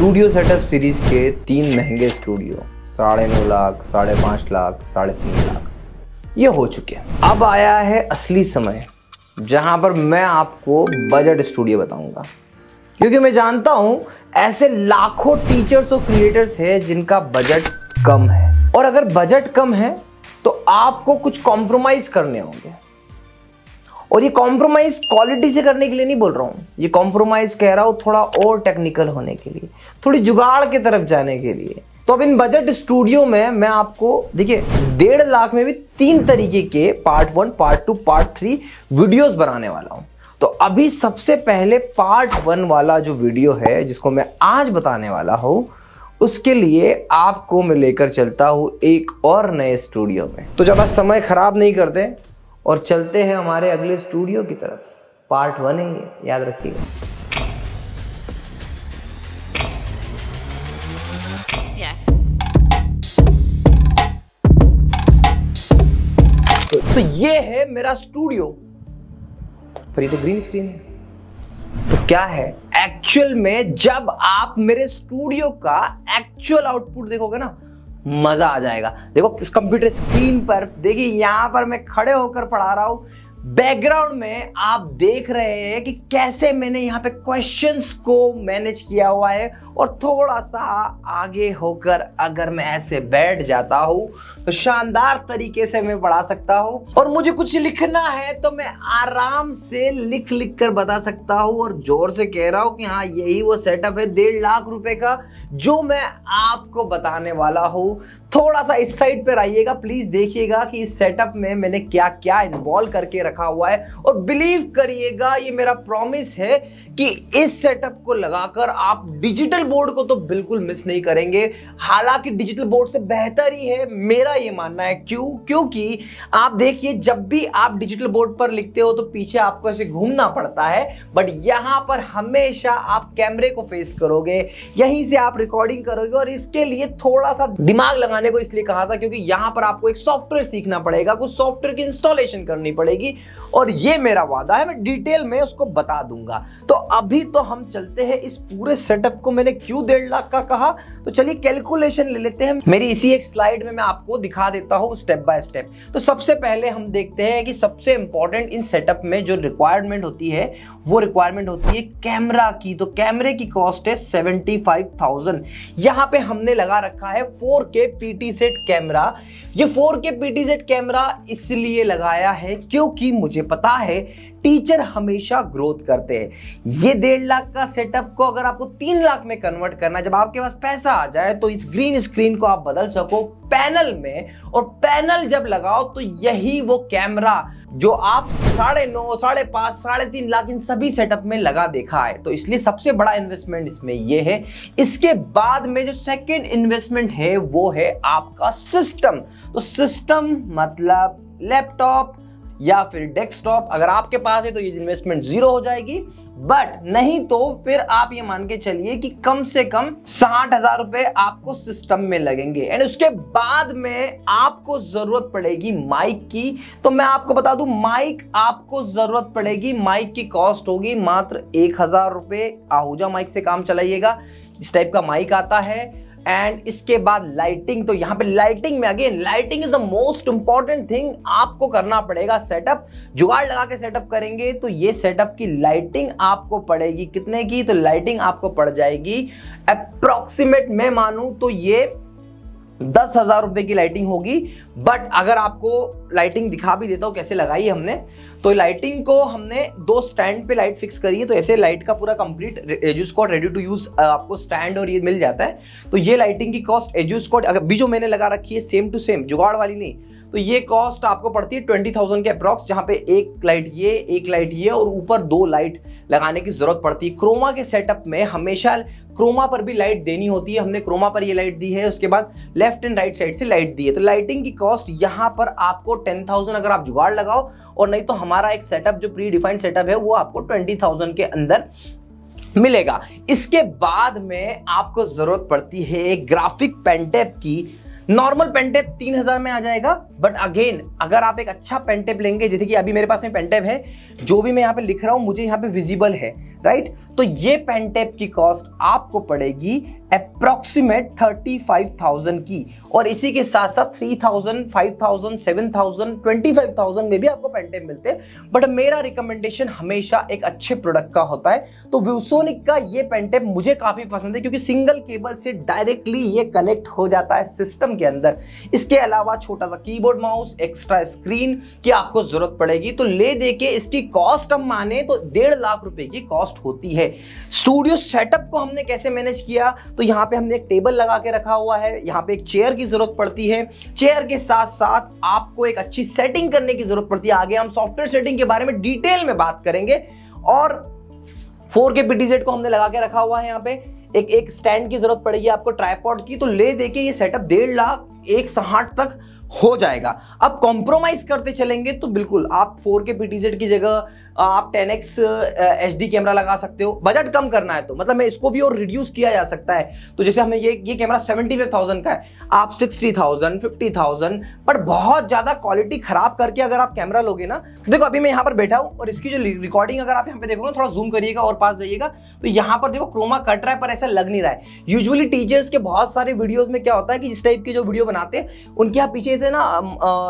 Studio setup series के 3 महंगे studio 9.5 lakh, 5.5 lakh, 3.5 lakh ये हो चुके हैं। अब आया है असली समय जहां पर मैं आपको बजट स्टूडियो बताऊंगा, क्योंकि मैं जानता हूं ऐसे लाखों टीचर्स और क्रिएटर्स हैं जिनका बजट कम है, और अगर बजट कम है तो आपको कुछ कॉम्प्रोमाइज करने होंगे। और ये कॉम्प्रोमाइज क्वालिटी से करने के लिए नहीं बोल रहा हूं, ये कॉम्प्रोमाइज कह रहा हूं थोड़ा और टेक्निकल होने के लिए, थोड़ी जुगाड़ की तरफ जाने के लिए। तो अब इन बजट स्टूडियो में मैं आपको देखिए 1.5 लाख में भी 3 तरीके के पार्ट 1, पार्ट 2, पार्ट 3 वीडियोस बनाने वाला हूं। तो अभी सबसे पहले पार्ट 1 वाला जो वीडियो है जिसको मैं आज बताने वाला हूं, उसके लिए आपको मैं लेकर चलता हूं एक और नए स्टूडियो में। तो ज्यादा समय खराब नहीं करते और चलते हैं हमारे अगले स्टूडियो की तरफ। पार्ट 1 है ये, याद रखिएगा। तो ये है मेरा स्टूडियो, पर ये तो ग्रीन स्क्रीन है। तो क्या है एक्चुअल में, जब आप मेरे स्टूडियो का एक्चुअल आउटपुट देखोगे ना, मजा आ जाएगा। देखो इस कंप्यूटर स्क्रीन पर देखिए, यहां पर मैं खड़े होकर पढ़ा रहा हूं, बैकग्राउंड में आप देख रहे हैं कि कैसे मैंने यहाँ पे क्वेश्चंस को मैनेज किया हुआ है। और थोड़ा सा आगे होकर अगर मैं ऐसे बैठ जाता हूँ तो शानदार तरीके से मैं पढ़ा सकता हूँ। और मुझे कुछ लिखना है तो मैं आराम से लिख कर बता सकता हूँ। और जोर से कह रहा हूँ कि हाँ, यही वो सेटअप है 1.5 लाख रुपए का जो मैं आपको बताने वाला हूँ। थोड़ा सा इस साइड पर आइएगा प्लीज, देखिएगा कि इस सेटअप में मैंने क्या क्या इन्वॉल्व करके रखा हुआ है। और बिलीव करिएगा, ये मेरा प्रॉमिस है कि इस सेटअप को लगाकर आप डिजिटल बोर्ड को तो बिल्कुल मिस नहीं करेंगे। हालांकि डिजिटल बोर्ड से बेहतर ही है, मेरा ये मानना है। क्योंकि आप देखिए, जब भी आप डिजिटल बोर्ड पर लिखते हो तो पीछे आपको ऐसे घूमना पड़ता है, बट यहां पर हमेशा आप कैमरे को फेस करोगे, यहीं से आप रिकॉर्डिंग करोगे। और इसके लिए थोड़ा सा दिमाग लगाने को इसलिए कहा था क्योंकि यहां पर आपको एक सॉफ्टवेयर सीखना पड़ेगा, कुछ सॉफ्टवेयर की इंस्टॉलेशन करनी पड़ेगी। और ये मेरा वादा है, मैं डिटेल में उसको बता दूंगा। तो अभी तो हम चलते हैं इस पूरे सेटअप को मैंने क्यों 1.5 लाख का कहा, तो चलिए कैलकुलेशन ले लेते हैं। मेरी इसी एक स्लाइड में मैं आपको दिखा देता हूं स्टेप बाय स्टेप। तो सबसे पहले हम देखते हैं कि सबसे इंपॉर्टेंट इन सेटअप में जो रिक्वायरमेंट होती है वो रिक्वायरमेंट होती है कैमरा की। तो कैमरे की कॉस्ट है 75,000। यहां पे हमने लगा रखा है 4K PTZ कैमरा। ये 4K PTZ कैमरा इसलिए लगाया है क्योंकि मुझे पता है टीचर हमेशा ग्रोथ करते हैं। ये 1.5 लाख का सेटअप को अगर आपको 3 लाख में कन्वर्ट करना है, जब आपके पास पैसा आ जाए तो इस ग्रीन स्क्रीन को आप बदल सको पैनल में। और पैनल जब लगाओ तो यही वो कैमरा जो आप 9.5, 5.5, 3.5 लाख इन सभी सेटअप में लगा देखा है। तो इसलिए सबसे बड़ा इन्वेस्टमेंट इसमें ये है। इसके बाद में जो सेकेंड इन्वेस्टमेंट है वो है आपका सिस्टम। तो सिस्टम मतलब लैपटॉप या फिर डेस्कटॉप, अगर आपके पास है तो ये इन्वेस्टमेंट 0 हो जाएगी, बट नहीं तो फिर आप ये मान के चलिए कि कम से कम 60,000 रुपए आपको सिस्टम में लगेंगे। एंड उसके बाद में आपको जरूरत पड़ेगी माइक की। तो मैं आपको बता दूं, माइक आपको जरूरत पड़ेगी, माइक की कॉस्ट होगी मात्र 1,000 रुपए। आहूजा माइक से काम चलाइएगा, इस टाइप का माइक आता है। एंड इसके बाद लाइटिंग। तो यहां पे लाइटिंग में again lighting is the most important thing, आपको करना पड़ेगा सेटअप। जुगाड़ लगा के सेटअप करेंगे तो ये सेटअप की लाइटिंग आपको पड़ेगी कितने की, तो लाइटिंग आपको पड़ जाएगी अप्रोक्सीमेट मैं मानूं तो ये 10,000 रुपए की लाइटिंग होगी। बट अगर आपको लाइटिंग दिखा भी देता हूं कैसे लगाई हमने, तो लाइटिंग को हमने 2 स्टैंड पे लाइट फिक्स करी है। तो ऐसे लाइट का पूरा complete edu squad ready to use आपको स्टैंड और ये मिल जाता है। तो ये लाइटिंग की कॉस्ट एजू स्क्वाड अगर भी जो मैंने लगा रखी है सेम टू सेम, जुगाड़ वाली नहीं, तो ये कॉस्ट आपको पड़ती है 20,000 के अप्रॉक्स, जहां पे एक लाइट ये और ऊपर 2 लाइट लगाने की जरूरत पड़ती है। क्रोमा के सेटअप में हमेशा क्रोमा पर भी लाइट देनी होती है, हमने क्रोमा पर ये लाइट दी है, उसके बाद लेफ्ट एंड राइट साइड से लाइट दी है। तो लाइटिंग की कॉस्ट यहां पर आपको 10,000 अगर आप जुगाड़ लगाओ, और नहीं तो हमारा एक सेटअप जो प्री डिफाइंड सेटअप है वो आपको 20,000 के अंदर मिलेगा। इसके बाद में आपको जरूरत पड़ती है एक ग्राफिक पेनटेप की। नॉर्मल पेनटेप 3,000 में आ जाएगा, बट अगेन अगर आप एक अच्छा पेनटेप लेंगे, जैसे कि अभी मेरे पास में पेनटेप है, जो भी मैं यहाँ पे लिख रहा हूँ मुझे यहाँ पे विजिबल है, राइट। तो ये पेन टेप की कॉस्ट आपको पड़ेगी अप्रॉक्सीमेट 35,000 की, और इसी के साथ साथ 3,000, 5,000, 7,000, 25,000 में भी आपको पेन टेप मिलते हैं। बट मेरा रिकमेंडेशन हमेशा एक अच्छे प्रोडक्ट का होता है, तो ViewSonic का ये पेन टेप मुझे काफी पसंद है क्योंकि सिंगल केबल से डायरेक्टली ये कनेक्ट हो जाता है सिस्टम के अंदर। इसके अलावा छोटा सा कीबोर्ड माउस, एक्स्ट्रा स्क्रीन की आपको जरूरत पड़ेगी। तो ले दे के इसकी कॉस्ट हम माने तो 1.5 लाख रुपए की कॉस्ट होती है। स्टूडियो सेटअप को हमने कैसे मैनेज किया, तो यहां पे हमने एक टेबल लगा के रखा हुआ है, यहां पे एक चेयर की जरूरत पड़ती है, चेयर के साथ साथ आपको एक अच्छी सेटिंग करने की जरूरत पड़ती है। आगे हम सॉफ्टवेयर सेटिंग के बारे में डिटेल में बात करेंगे। और 4K PTZ को हमने लगा के रखा हुआ है। यहाँ पे एक स्टैंड की जरूरत पड़ेगी आपको, ट्राइपॉड की। तो ले देके ये सेटअप 1.5 लाख 160 तक हो जाएगा। अब कॉम्प्रोमाइज करते चलेंगे तो बिल्कुल आप 4K PTZ की जगह आप 10x HD कैमरा लगा सकते हो। बजट कम करना है तो मतलब मैं इसको भी और रिड्यूस किया जा सकता है। तो जैसे हमने ये कैमरा 75,000 का है, आप 60,000, 50,000, पर बहुत ज्यादा क्वालिटी खराब करके अगर आप कैमरा लोगे ना, देखो अभी मैं यहाँ पर बैठा हूँ और इसकी जो रिकॉर्डिंग अगर आप यहाँ पे देखोगे, थोड़ा जूम करिएगा और पास जाइएगा, तो यहाँ पर देखो क्रोमा कट रहा है पर ऐसा लग नहीं रहा है। यूजुअली टीचर्स के बहुत सारे वीडियोस में क्या होता है कि इस टाइप की जो वीडियो बनाते हैं उनके यहाँ पीछे से ना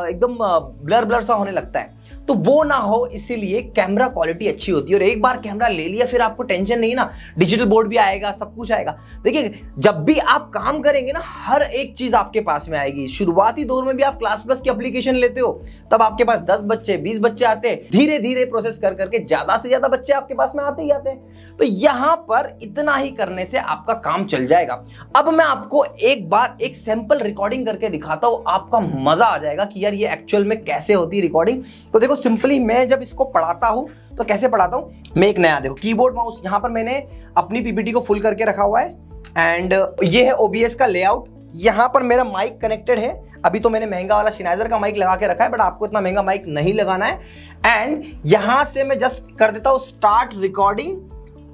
एकदम ब्लर सा होने लगता है, तो वो ना हो इसीलिए कैमरा क्वालिटी अच्छी होती है। और एक बार कैमरा ले लिया फिर आपको टेंशन नहीं ना, डिजिटल बोर्ड भी आएगा, सब कुछ आएगा। देखिए जब भी आप काम करेंगे ना, हर एक चीज आपके पास में आएगी। शुरुआती दौर में भी आप क्लास प्लस की एप्लीकेशन लेते हो, तब आपके पास 10 बच्चे 20 बच्चे आते हैं, धीरे धीरे प्रोसेस कर करके ज्यादा से ज्यादा बच्चे आपके पास में आते ही आते हैं। तो यहां पर इतना ही करने से आपका काम चल जाएगा। अब मैं आपको एक बार एक सैंपल रिकॉर्डिंग करके दिखाता हूं, आपका मजा आ जाएगा कि यार ये एक्चुअल में कैसे होती है रिकॉर्डिंग। तो देखो सिंपली मैं जब इसको पढ़ाता हूं तो कैसे पढ़ाता हूं, मैं एक नया देखो कीबोर्ड माउस, यहां पर मैंने अपनी पीपीटी को फुल करके रखा हुआ है एंड ये है OBS का लेआउट। यहां पर मेरा माइक कनेक्टेड है। अभी तो मैंने महंगा वाला Sennheiser का माइक लगा के रखा है, बट आपको इतना महंगा माइक नहीं लगाना है। एंड यहां से मैं जस्ट कर देता हूं स्टार्ट रिकॉर्डिंग,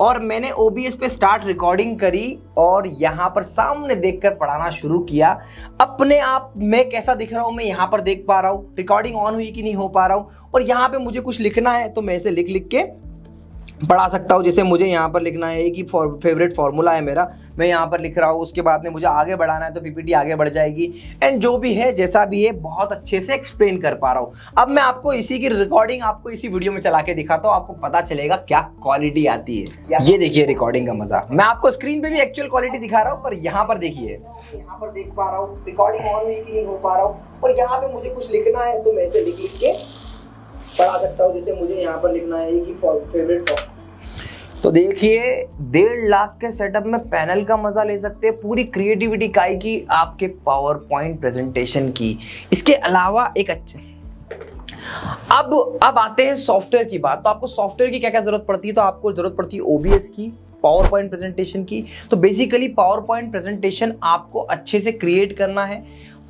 और मैंने OBS पे स्टार्ट रिकॉर्डिंग करी और यहां पर सामने देखकर पढ़ाना शुरू किया। अपने आप मैं कैसा दिख रहा हूं मैं यहां पर देख पा रहा हूं, रिकॉर्डिंग ऑन हुई कि नहीं हो पा रहा हूं। और यहां पे मुझे कुछ लिखना है तो मैं इसे लिख लिख के पढ़ा सकता हूं। जैसे मुझे यहाँ पर लिखना है कि फेवरेट फॉर्मूला है मेरा, मैं यहाँ पर लिख रहा हूँ। उसके बाद में मुझे आगे बढ़ाना है तो पीपीटी आगे बढ़ जाएगी। एंड जो भी है जैसा भी है बहुत अच्छे से एक्सप्लेन कर पा रहा हूँ। अब मैं आपको इसी की रिकॉर्डिंग आपको इसी वीडियो में चला के दिखाता हूँ, आपको पता चलेगा क्या क्वालिटी आती है। ये देखिए रिकॉर्डिंग का मजा। मैं आपको स्क्रीन पे भी एक्चुअल क्वालिटी दिखा रहा हूँ, पर यहाँ पर देखिए, यहाँ पर देख पा रहा हूँ रिकॉर्डिंग ऑन हुई कि नहीं हो पा रहा हूँ। और यहाँ पे मुझे कुछ लिखना है तो मैं इसे लिख लिख के पढ़ा सकता हूँ। जैसे मुझे यहाँ पर लिखना है कि फेवरेट, तो देखिए 1.5 लाख के सेटअप में पैनल का मजा ले सकते हैं, पूरी क्रिएटिविटी काय की आपके पावर पॉइंट प्रेजेंटेशन की। इसके अलावा एक अच्छा, अब आते हैं सॉफ्टवेयर की बात। तो आपको सॉफ्टवेयर की क्या क्या जरूरत पड़ती है, तो आपको जरूरत पड़ती है OBS की, पावर पॉइंट प्रेजेंटेशन की। तो बेसिकली पावर पॉइंट प्रेजेंटेशन आपको अच्छे से क्रिएट करना है।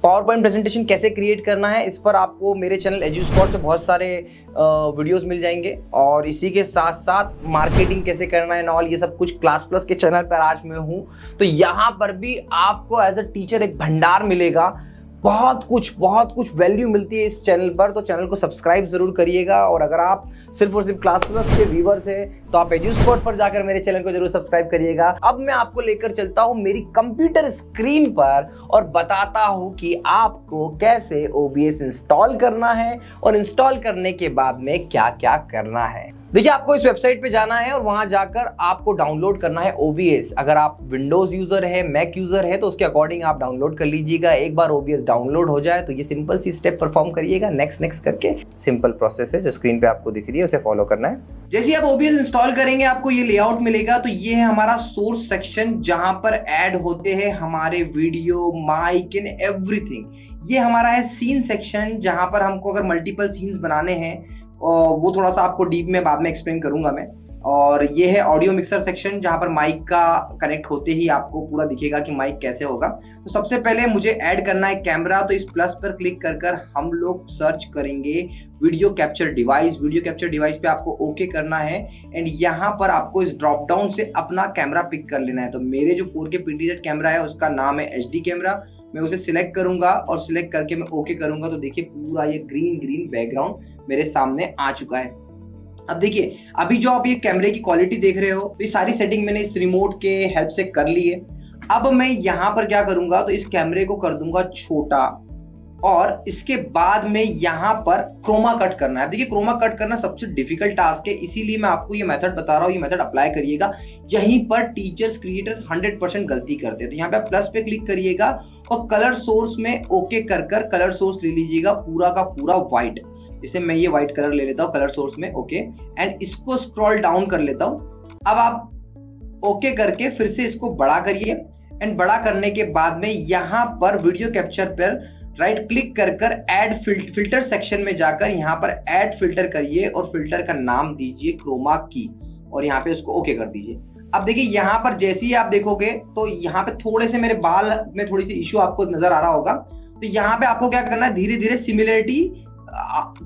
पावर पॉइंट प्रेजेंटेशन कैसे क्रिएट करना है, इस पर आपको मेरे चैनल EduSpot से बहुत सारे वीडियोस मिल जाएंगे। और इसी के साथ साथ मार्केटिंग कैसे करना है ऑल, ये सब कुछ क्लास प्लस के चैनल पर आज मैं हूँ। तो यहाँ पर भी आपको एज अ टीचर एक भंडार मिलेगा, बहुत कुछ वैल्यू मिलती है इस चैनल पर। तो चैनल को सब्सक्राइब जरूर करिएगा। और अगर आप सिर्फ और सिर्फ क्लास प्लस के व्यूवर्स हैं तो आप EduSpot पर जाकर मेरे चैनल को जरूर सब्सक्राइब करिएगा। अब मैं आपको लेकर चलता हूं मेरी कंप्यूटर स्क्रीन पर और बताता हूं कि आपको कैसे OBS इंस्टॉल करना है और इंस्टॉल करने के बाद में क्या क्या करना है। देखिए आपको इस वेबसाइट पे जाना है और वहां जाकर आपको डाउनलोड करना है OBS। अगर आप विंडोज यूजर है, मैक यूजर है, तो उसके अकॉर्डिंग आप डाउनलोड कर लीजिएगा। एक बार OBS डाउनलोड हो जाए तो ये सिंपल सी स्टेप परफॉर्म करिएगा, नेक्स्ट करके। सिंपल प्रोसेस है जो स्क्रीन पे आपको दिख रही है, उसे फॉलो करना है। जैसे आप OBS इंस्टॉल करेंगे आपको ये लेआउट मिलेगा। तो ये है हमारा सोर्स सेक्शन, जहां पर ऐड होते हैं हमारे वीडियो, माइक एंड एवरीथिंग। ये हमारा है सीन सेक्शन, जहां पर हमको अगर मल्टीपल सीन्स बनाने हैं वो थोड़ा सा आपको डीप में बाद में एक्सप्लेन करूंगा मैं। और ये है ऑडियो मिक्सर सेक्शन, जहां पर माइक का कनेक्ट होते ही आपको पूरा दिखेगा कि माइक कैसे होगा। तो सबसे पहले मुझे ऐड करना है कैमरा। तो इस प्लस पर क्लिक कर हम लोग सर्च करेंगे video capture device. Video capture device पे आपको ओके करना है एंड यहाँ पर आपको इस ड्रॉप डाउन से अपना कैमरा पिक कर लेना है। तो मेरे जो 4K PTZ कैमरा है उसका नाम है HD कैमरा। मैं उसे सिलेक्ट करूंगा और सिलेक्ट करके मैं ओके करूंगा। तो देखिए पूरा ये ग्रीन बैकग्राउंड मेरे सामने आ चुका है। अब देखिए, अभी जो आप ये कैमरे की क्वालिटी देख रहे हो, तो ये सारी सेटिंग मैंने इस रिमोट के हेल्प से कर ली है। अब मैं यहाँ पर क्या करूंगा, तो इस कैमरे को कर दूंगा छोटा, और इसके बाद में यहाँ पर क्रोमा कट करना है। देखिए, क्रोमा कट करना सबसे डिफिकल्ट टास्क है, इसीलिए मैं आपको ये मेथड बता रहा हूँ, ये मेथड अप्लाई करिएगा। यहीं पर टीचर्स क्रिएटर्स 100% गलती करते हैं। तो यहाँ पे आप प्लस पे क्लिक करिएगा और कलर सोर्स में ओके कर कलर सोर्स ले लीजिएगा पूरा का पूरा व्हाइट। जैसे मैं ये व्हाइट कलर ले लेता हूँ कलर सोर्स में, ओके, एंड इसको स्क्रॉल डाउन कर लेता हूँ। अब आप ओके करके फिर से इसको बड़ा करिए, एंड बड़ा करने के बाद में यहाँ पर वीडियो कैप्चर पर राइट क्लिक कर ऐड फिल्टर सेक्शन में जाकर यहाँ पर ऐड फिल्टर करिए और फिल्टर का नाम दीजिए क्रोमा की, और यहाँ पे उसको ओके कर दीजिए। अब देखिए, यहाँ पर जैसे ही आप देखोगे तो यहाँ पे थोड़े से मेरे बाल में थोड़ी सी इश्यू आपको नजर आ रहा होगा। तो यहाँ पे आपको क्या करना है, धीरे धीरे सिमिलरिटी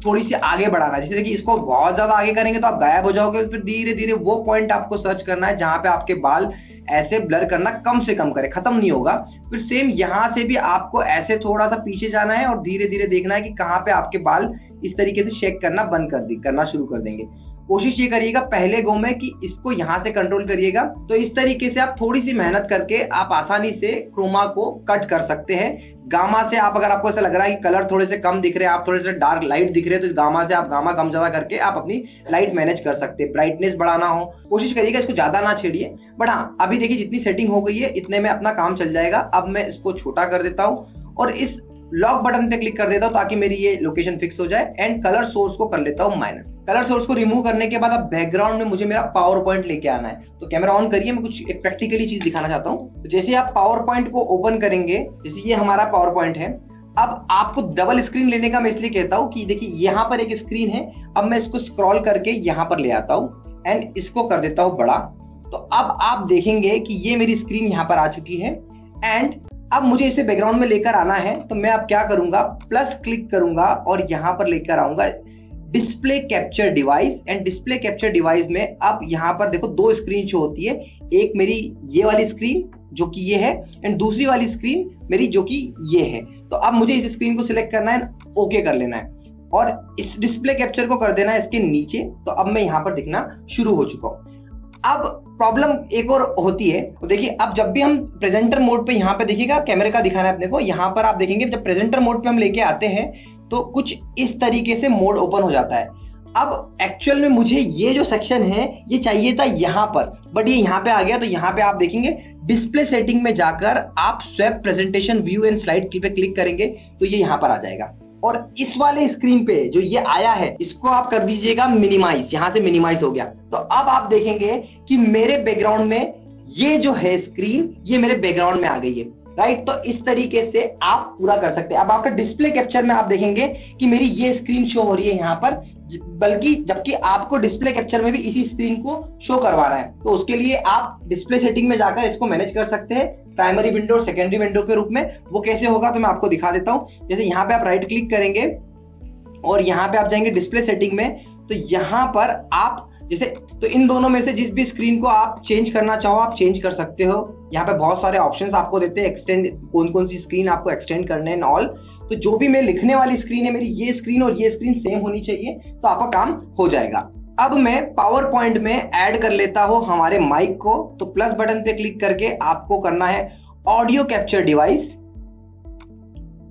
थोड़ी सी आगे बढ़ाना है। जैसे देखिए, इसको बहुत ज्यादा आगे करेंगे तो आप गायब हो जाओगे। फिर धीरे धीरे वो पॉइंट आपको सर्च करना है जहां पे आपके बाल ऐसे ब्लर करना कम से कम करे, खत्म नहीं होगा। फिर सेम यहां से भी आपको ऐसे थोड़ा सा पीछे जाना है और धीरे धीरे देखना है कि कहां पे आपके बाल इस तरीके से शेक करना करना शुरू कर देंगे। कोशिश ये करिएगा पहले गो में कि इसको यहां से कंट्रोल करिएगा। तो इस तरीके से आप थोड़ी सी मेहनत करके आप आसानी से क्रोमा को कट कर सकते हैं। गामा से आप, अगर आपको ऐसा लग रहा है कि कलर थोड़े से कम दिख रहे हैं, आप थोड़े से डार्क लाइट दिख रहे हैं, तो गामा से आप गामा कम ज्यादा करके आप अपनी लाइट मैनेज कर सकते हैं। ब्राइटनेस बढ़ाना हो, कोशिश करिएगा इसको ज्यादा ना छेड़िए। बट हाँ, अभी देखिए जितनी सेटिंग हो गई है इतने में अपना काम चल जाएगा। अब मैं इसको छोटा कर देता हूँ और इस लॉक बटन पे क्लिक कर देता हूं ताकि मेरी ये लोकेशन फिक्स हो जाए, एंड कलर सोर्स को कर लेता हूं माइनस। कलर सोर्स को रिमूव करने के बाद अब बैकग्राउंड में मुझे मेरा पावर पॉइंट लेके आना है। तो कैमरा ऑन करिए, मैं कुछ एक प्रैक्टिकली चीज दिखाना चाहता हूं। तो जैसे आप पावर पॉइंट को ओपन करेंगे, जैसे ये हमारा पावर पॉइंट है, अब आपको डबल स्क्रीन लेने का मैं इसलिए कहता हूं कि देखिए यहाँ पर एक स्क्रीन है। अब मैं इसको स्क्रॉल करके यहाँ पर ले आता हूँ एंड इसको कर देता हूँ बड़ा। तो अब आप देखेंगे कि ये मेरी स्क्रीन यहाँ पर आ चुकी है, एंड अब मुझे इसे बैकग्राउंड में लेकर आना है। तो मैं अब क्या करूंगा, प्लस क्लिक करूंगा और यहां पर लेकर आऊंगा display capture device. And display capture device में अब यहां पर देखो दो स्क्रीन शो होती है, एक मेरी ये वाली स्क्रीन जो कि ये है, एंड दूसरी वाली स्क्रीन मेरी जो कि ये है। तो अब मुझे इस स्क्रीन को सिलेक्ट करना है, ओके कर लेना है और इस डिस्प्ले कैप्चर को कर देना है इसके नीचे। तो अब मैं यहां पर दिखना शुरू हो चुका हूं। अब प्रॉब्लम एक और होती है, तो देखिए अब जब भी हम प्रेजेंटर मोड पे, यहाँ पे देखिएगा कैमरे का दिखाना है अपने को, यहाँ पर आप देखेंगे जब प्रेजेंटर मोड पे हम लेके आते हैं तो कुछ इस तरीके से मोड ओपन हो जाता है। अब एक्चुअल में मुझे ये जो सेक्शन है ये चाहिए था यहाँ पर, बट ये यहाँ पे आ गया। तो यहाँ पे आप देखेंगे डिस्प्ले सेटिंग में जाकर आप swap presentation view and slide पे क्लिक करेंगे तो ये यहाँ पर आ जाएगा। और इस वाले स्क्रीन पे जो ये आया है इसको आप कर दीजिएगा मिनिमाइज, यहां से मिनिमाइज हो गया। तो अब आप देखेंगे कि मेरे बैकग्राउंड में ये जो है स्क्रीन, ये मेरे बैकग्राउंड में आ गई है, राइट। तो इस तरीके से आप पूरा कर सकते हैं। अब आपका डिस्प्ले कैप्चर में आप देखेंगे कि मेरी ये स्क्रीन शो हो रही है यहाँ पर, बल्कि जबकि आपको डिस्प्ले कैप्चर में भी इसी स्क्रीन को शो करवाना है। तो उसके लिए आप डिस्प्ले सेटिंग में जाकर इसको मैनेज कर सकते हैं प्राइमरी विंडो और सेकेंडरी विंडो के रूप में। वो कैसे होगा तो मैं आपको दिखा देता हूं। जैसे यहाँ पे आप राइट क्लिक करेंगे और यहाँ पे आप जाएंगे डिस्प्ले सेटिंग में, तो यहाँ पर आप जैसे, तो इन दोनों में से जिस भी स्क्रीन को आप चेंज करना चाहो आप चेंज कर सकते हो। यहाँ पे बहुत सारे ऑप्शंस आपको देते हैं, एक्सटेंड कौन कौन सी स्क्रीन आपको एक्सटेंड करने एंड ऑल। तो जो भी मैं लिखने वाली स्क्रीन है मेरी ये स्क्रीन और ये स्क्रीन सेम होनी चाहिए, तो आपका काम हो जाएगा। अब मैं पावर पॉइंट में ऐड कर लेता हूं हमारे माइक को। तो प्लस बटन पे क्लिक करके आपको करना है ऑडियो कैप्चर डिवाइस,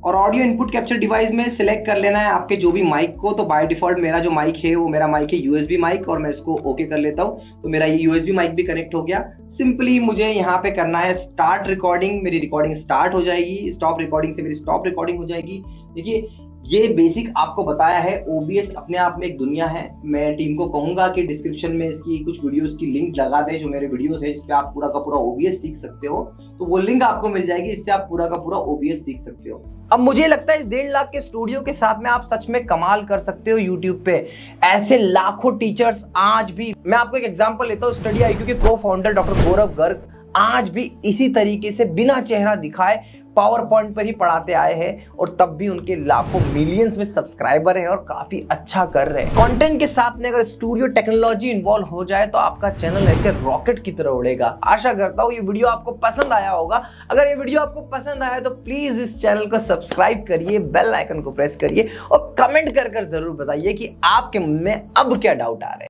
और ऑडियो इनपुट कैप्चर डिवाइस में सिलेक्ट कर लेना है आपके जो भी माइक को। तो बाय डिफॉल्ट मेरा जो माइक है वो मेरा माइक है यूएसबी माइक, और मैं इसको ओके कर लेता हूं। तो मेरा ये यूएसबी माइक भी कनेक्ट हो गया। सिंपली मुझे यहाँ पे करना है स्टार्ट रिकॉर्डिंग, मेरी रिकॉर्डिंग स्टार्ट हो जाएगी, स्टॉप रिकॉर्डिंग से मेरी स्टॉप रिकॉर्डिंग हो जाएगी। देखिए ये बेसिक आपको बताया है। OBS अपने आप में एक दुनिया है। मैं टीम को कहूंगा कि डिस्क्रिप्शन में इसकी कुछ वीडियोस की लिंक लगा दे, जो मेरे वीडियोस है जिसपे आप पूरा का पूरा OBS सीख सकते हो। तो वो लिंक आपको मिल जाएगी, इससे आप पूरा का पूरा OBS सीख सकते हो। अब मुझे लगता है इस 1.5 लाख के स्टूडियो के साथ में आप सच में कमाल कर सकते हो YouTube पे। ऐसे लाखों टीचर्स आज भी, मैं आपको एक एग्जांपल लेता हूँ, स्टडी IQ के को फाउंडर डॉक्टर गौरव गर्ग आज भी इसी तरीके से बिना चेहरा दिखाए पावर पॉइंट पर ही पढ़ाते आए हैं, और तब भी उनके लाखों मिलियंस में सब्सक्राइबर हैं और काफी अच्छा कर रहे हैं। कंटेंट के साथ में अगर स्टूडियो टेक्नोलॉजी इन्वॉल्व हो जाए तो आपका चैनल ऐसे रॉकेट की तरह उड़ेगा। आशा करता हूँ ये वीडियो आपको पसंद आया होगा। अगर ये वीडियो आपको पसंद आया तो प्लीज इस चैनल को सब्सक्राइब करिए, बेल आइकन को प्रेस करिए और कमेंट कर जरूर बताइए कि आपके मन में अब क्या डाउट आ रहे हैं।